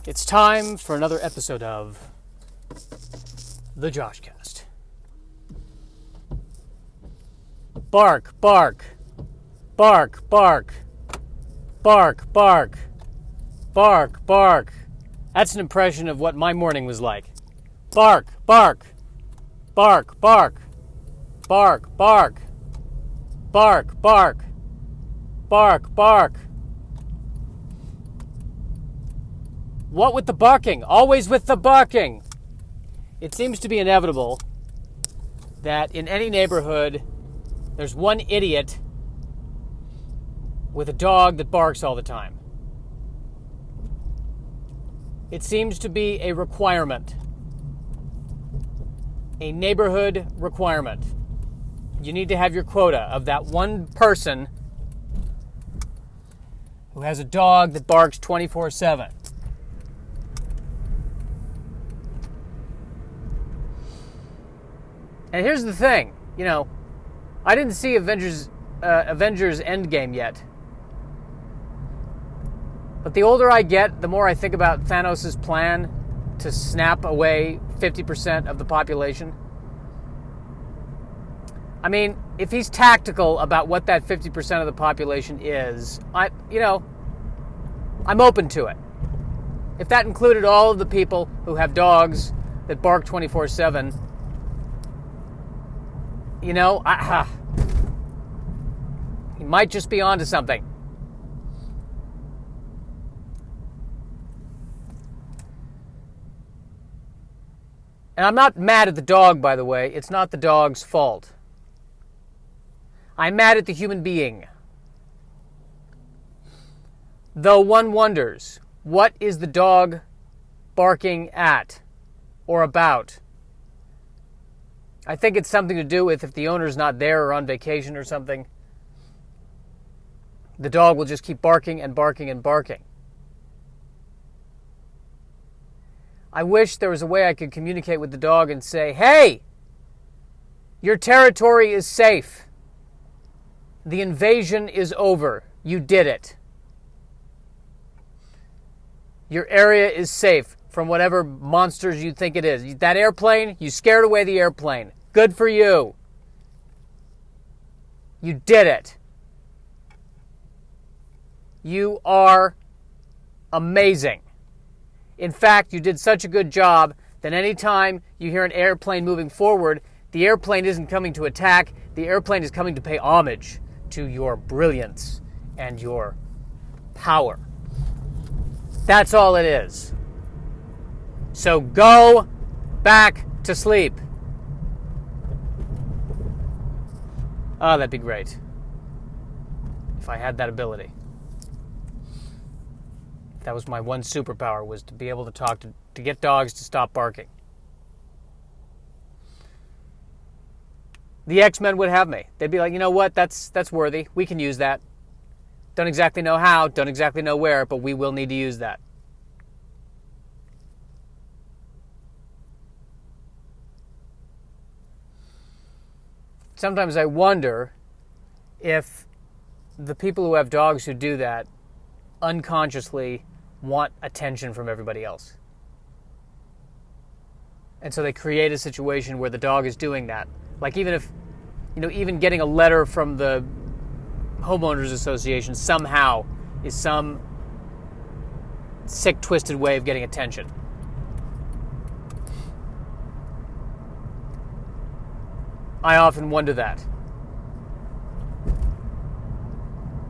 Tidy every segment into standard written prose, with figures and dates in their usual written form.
It's time for another episode of the Joshcast. Bark, bark, bark, bark, bark, bark, bark, bark. That's an impression of what my morning was like. Bark, bark, bark, bark, bark, bark, bark, bark, bark, bark. What with the barking? Always with the barking. It seems to be inevitable that in any neighborhood, there's one idiot with a dog that barks all the time. It seems to be a requirement. A neighborhood requirement. You need to have your quota of that one person who has a dog that barks 24/7. And here's the thing, I didn't see Avengers Endgame yet. But the older I get, the more I think about Thanos' plan to snap away 50% of the population. I mean, if he's tactical about what that 50% of the population is, I'm open to it. If that included all of the people who have dogs that bark 24/7, he might just be onto something. And I'm not mad at the dog, by the way. It's not the dog's fault. I'm mad at the human being. Though one wonders, what is the dog barking at or about? I think it's something to do with if the owner's not there or on vacation or something, the dog will just keep barking and barking and barking. I wish there was a way I could communicate with the dog and say, hey, your territory is safe. The invasion is over. You did it. Your area is safe from whatever monsters you think it is. That airplane, you scared away the airplane. Good for you. You did it. You are amazing. In fact, you did such a good job that anytime you hear an airplane moving forward, the airplane isn't coming to attack. The airplane is coming to pay homage to your brilliance and your power. That's all it is. So go back to sleep. Oh, that'd be great. If I had that ability. That was my one superpower, was to be able to talk to get dogs to stop barking. The X-Men would have me. They'd be like, you know what, that's worthy. We can use that. Don't exactly know how, don't exactly know where, but we will need to use that. Sometimes I wonder if the people who have dogs who do that unconsciously want attention from everybody else. And so they create a situation where the dog is doing that. Like even if, even getting a letter from the homeowners association somehow is some sick, twisted way of getting attention. I often wonder that.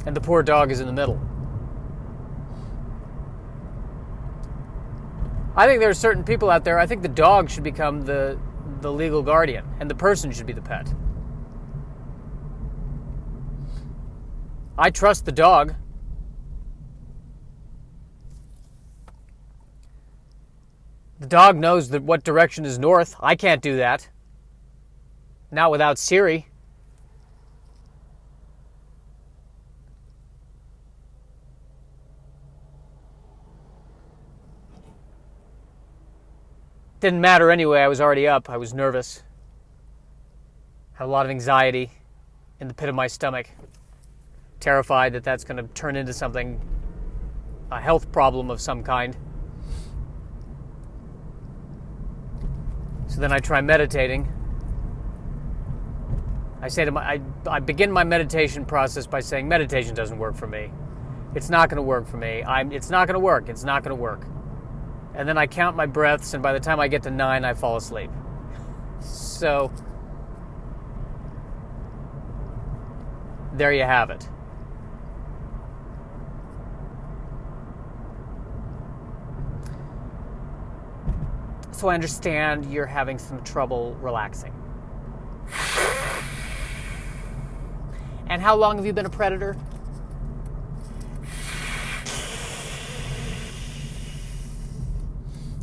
And the poor dog is in the middle. I think there are certain people out there, I think the dog should become the legal guardian, and the person should be the pet. I trust the dog. The dog knows what direction is north. I can't do that. Not without Siri. Didn't matter anyway. I was already up. I was nervous. Had a lot of anxiety in the pit of my stomach. Terrified that that's going to turn into something, a health problem of some kind. So then I try meditating. I begin my meditation process by saying, meditation doesn't work for me. It's not going to work for me. It's not going to work. It's not going to work. And then I count my breaths, and by the time I get to 9, I fall asleep. So, there you have it. So I understand you're having some trouble relaxing. And how long have you been a predator?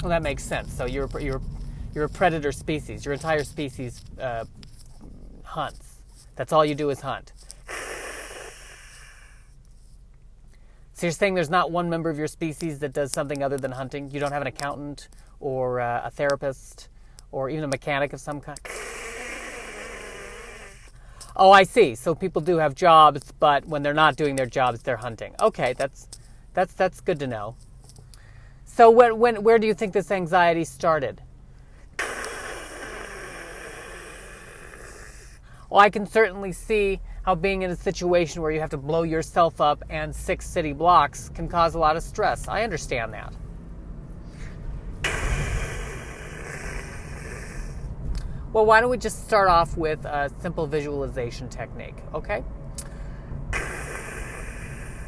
Well, that makes sense. So you're a predator species. Your entire species hunts. That's all you do is hunt. So you're saying there's not one member of your species that does something other than hunting? You don't have an accountant or a therapist or even a mechanic of some kind? Oh, I see. So people do have jobs, but when they're not doing their jobs, they're hunting. Okay, that's good to know. So where do you think this anxiety started? Well, I can certainly see how being in a situation where you have to blow yourself up and 6 city blocks can cause a lot of stress. I understand that. Well, why don't we just start off with a simple visualization technique, okay?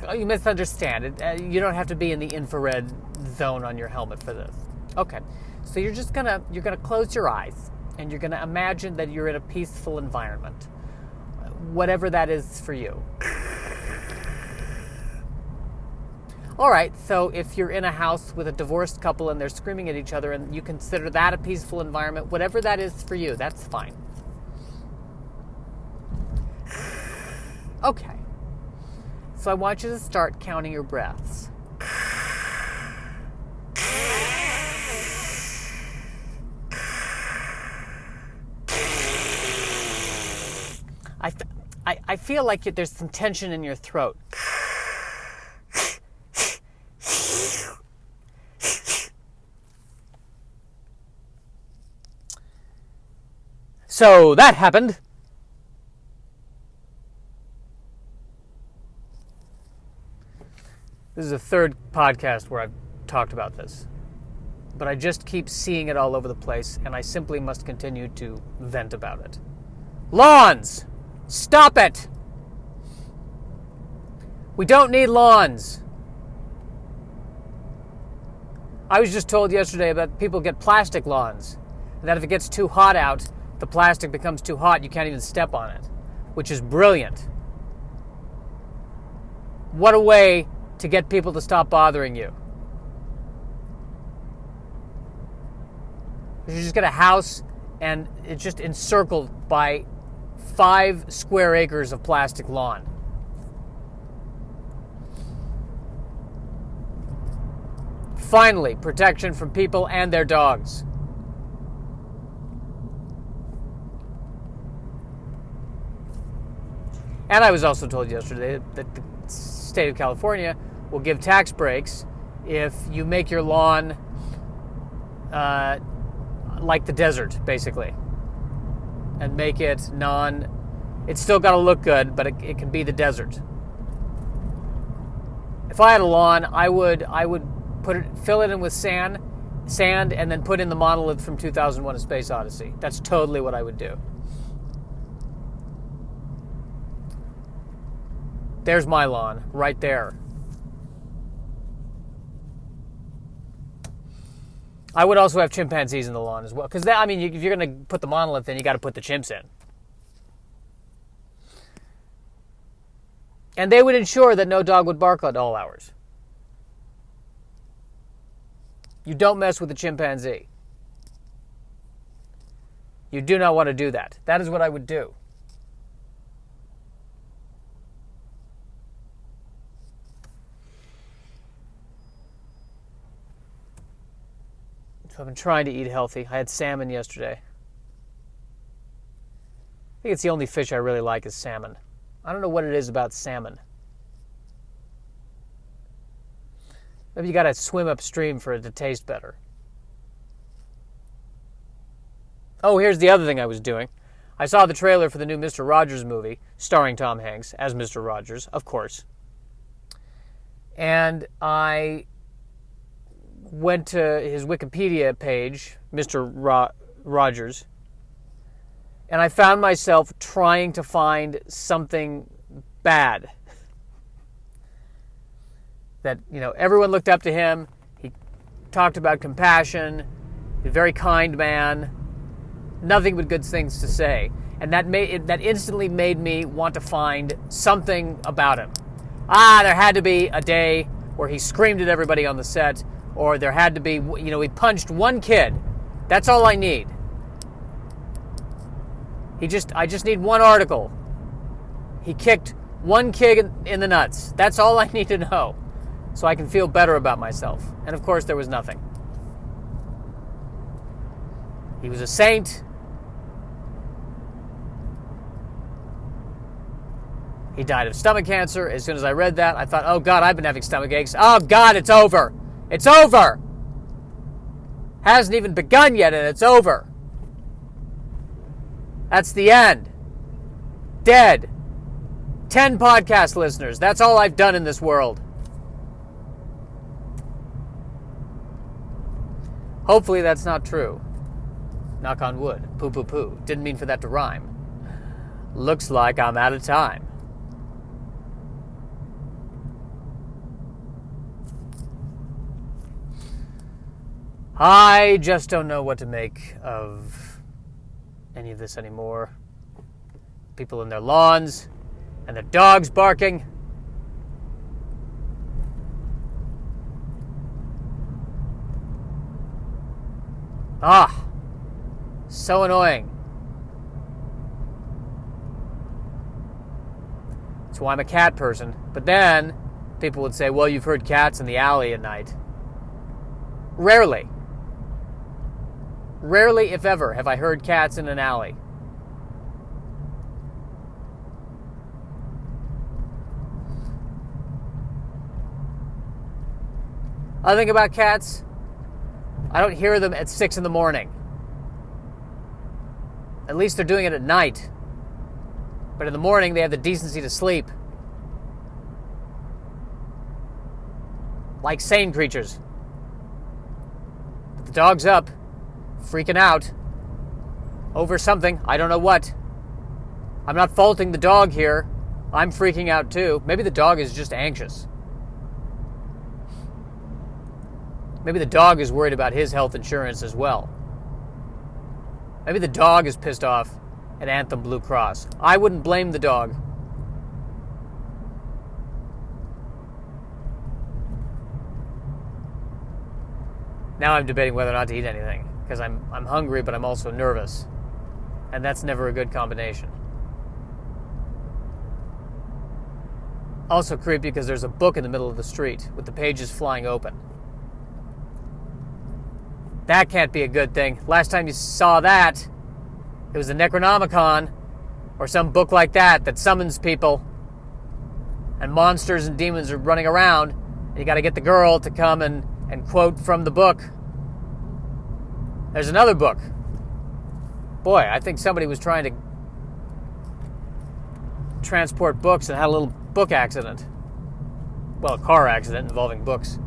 Oh, you misunderstand. You don't have to be in the infrared zone on your helmet for this. Okay, so you're gonna close your eyes and you're gonna imagine that you're in a peaceful environment, whatever that is for you. All right, so if you're in a house with a divorced couple and they're screaming at each other and you consider that a peaceful environment, whatever that is for you, that's fine. Okay, so I want you to start counting your breaths. I feel like there's some tension in your throat. So that happened. This is the third podcast where I've talked about this. But I just keep seeing it all over the place, and I simply must continue to vent about it. Lawns! Stop it! We don't need lawns. I was just told yesterday that people get plastic lawns, and that if it gets too hot out, the plastic becomes too hot, you can't even step on it, which is brilliant. What a way to get people to stop bothering you. You just get a house and it's just encircled by 5 square acres of plastic lawn. Finally, protection from people and their dogs. And I was also told yesterday that the state of California will give tax breaks if you make your lawn like the desert, basically. And make it it's still got to look good, but it can be the desert. If I had a lawn, I would fill it in with sand, and then put in the monolith from 2001: A Space Odyssey. That's totally what I would do. There's my lawn, right there. I would also have chimpanzees in the lawn as well, because if you're going to put the monolith in, you got to put the chimps in. And they would ensure that no dog would bark at all hours. You don't mess with the chimpanzee. You do not want to do that. That is what I would do. So I've been trying to eat healthy. I had salmon yesterday. I think it's the only fish I really like is salmon. I don't know what it is about salmon. Maybe you got to swim upstream for it to taste better. Oh, here's the other thing I was doing. I saw the trailer for the new Mr. Rogers movie, starring Tom Hanks as Mr. Rogers, of course. And I went to his Wikipedia page, Mr. Rogers, and I found myself trying to find something bad. That, everyone looked up to him. He talked about compassion. He's a very kind man. Nothing but good things to say. And that instantly made me want to find something about him. There had to be a day where he screamed at everybody on the set, or there had to be, he punched one kid. That's all I need. I just need one article. He kicked one kid in the nuts. That's all I need to know, so I can feel better about myself. And of course, there was nothing. He was a saint. He died of stomach cancer. As soon as I read that, I thought, oh God, I've been having stomach aches. Oh God, it's over. It's over. Hasn't even begun yet, and it's over. That's the end. Dead. 10 podcast listeners. That's all I've done in this world. Hopefully that's not true. Knock on wood. Poo poo poo. Didn't mean for that to rhyme. Looks like I'm out of time. I just don't know what to make of any of this anymore. People in their lawns and their dogs barking. So annoying. That's why I'm a cat person. But then people would say, well, you've heard cats in the alley at night. Rarely. Rarely, if ever, have I heard cats in an alley. Other thing about cats, I don't hear them at 6 in the morning. At least they're doing it at night. But in the morning, they have the decency to sleep. Like sane creatures. But the dog's up, freaking out over something. I don't know what. I'm not faulting the dog here. I'm freaking out too. Maybe the dog is just anxious. Maybe the dog is worried about his health insurance as well. Maybe the dog is pissed off at Anthem Blue Cross. I wouldn't blame the dog. Now I'm debating whether or not to eat anything, because I'm hungry, but I'm also nervous. And that's never a good combination. Also creepy because there's a book in the middle of the street with the pages flying open. That can't be a good thing. Last time you saw that, it was the Necronomicon, or some book like that summons people, and monsters and demons are running around, and you got to get the girl to come and quote from the book. There's another book. Boy, I think somebody was trying to transport books and had a little book accident. Well, a car accident involving books.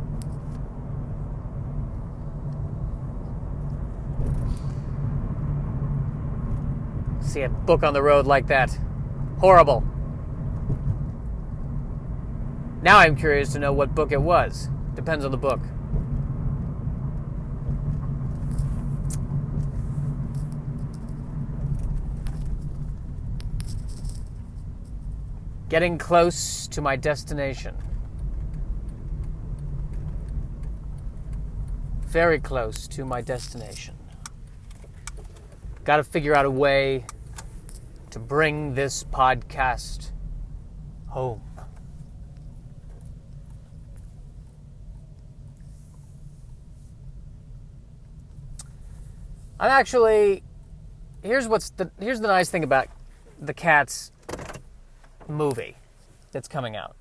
See a book on the road like that. Horrible. Now I'm curious to know what book it was. Depends on the book. Getting close to my destination. Very close to my destination. Got to figure out a way to bring this podcast home. I'm actually, here's the nice thing about the Cats movie that's coming out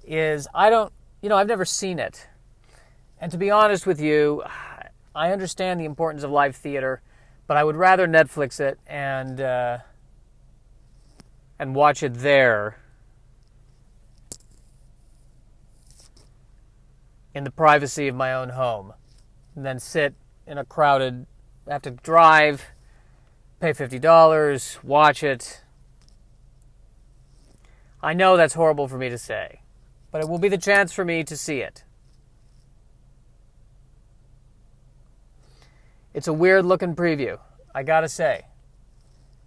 is I've never seen it. And to be honest with you, I understand the importance of live theater, But I would rather Netflix it and watch it there in the privacy of my own home, and then sit in a crowded, have to drive, pay $50, watch it. I know that's horrible for me to say, but it will be the chance for me to see it. It's a weird looking preview, I gotta say.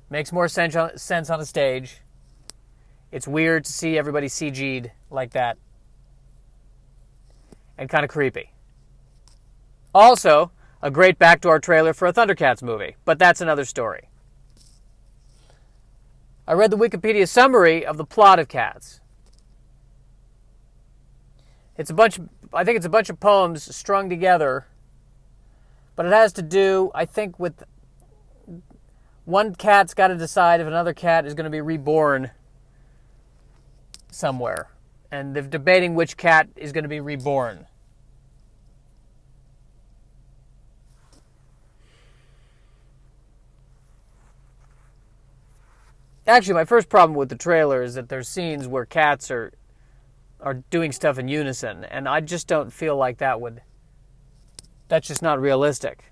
Makes more sense on a stage. It's weird to see everybody CG'd like that. And kind of creepy. Also, a great backdoor trailer for a Thundercats movie, but that's another story. I read the Wikipedia summary of the plot of Cats. I think it's a bunch of poems strung together, but it has to do, I think, with one cat's got to decide if another cat is going to be reborn somewhere. And they're debating which cat is going to be reborn. Actually, my first problem with the trailer is that there's scenes where cats are doing stuff in unison, and I just don't feel like that's just not realistic.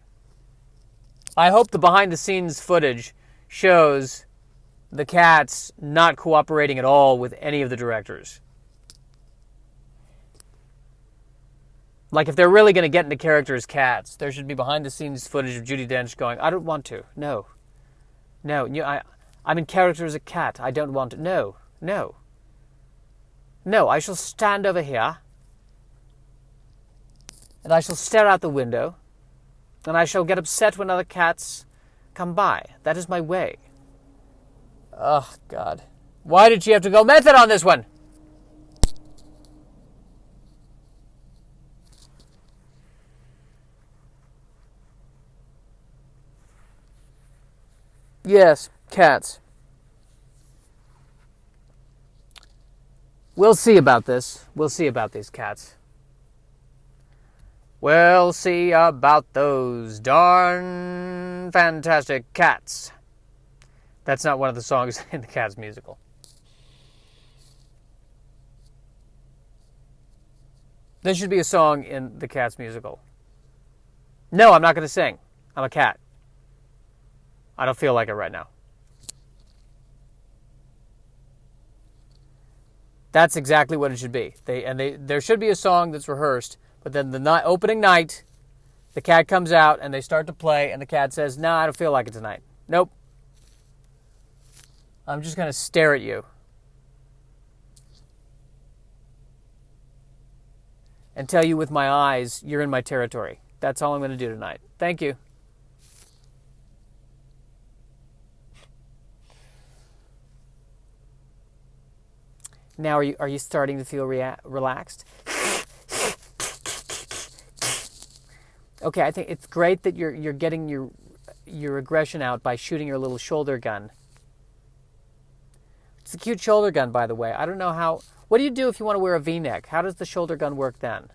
I hope the behind-the-scenes footage shows the cats not cooperating at all with any of the directors. Like, if they're really going to get into character as cats, there should be behind-the-scenes footage of Judi Dench going, I don't want to. No. I'm in character as a cat. I don't want to. No. No, I shall stand over here, and I shall stare out the window, and I shall get upset when other cats come by. That is my way. Oh, God. Why did she have to go method on this one? Yes, cats. We'll see about this. We'll see about these cats. We'll see about those darn fantastic cats. That's not one of the songs in the Cats musical. There should be a song in the Cats musical. No, I'm not going to sing. I'm a cat. I don't feel like it right now. That's exactly what it should be. There should be a song that's rehearsed, but then the opening night, the cat comes out and they start to play, and the cat says, "No, I don't feel like it tonight. Nope. I'm just going to stare at you and tell you with my eyes, you're in my territory. That's all I'm going to do tonight. Thank you." Now, are you starting to feel relaxed? Okay, I think it's great that you're getting your aggression out by shooting your little shoulder gun. It's a cute shoulder gun, by the way. I don't know how. What do you do if you want to wear a V-neck? How does the shoulder gun work then?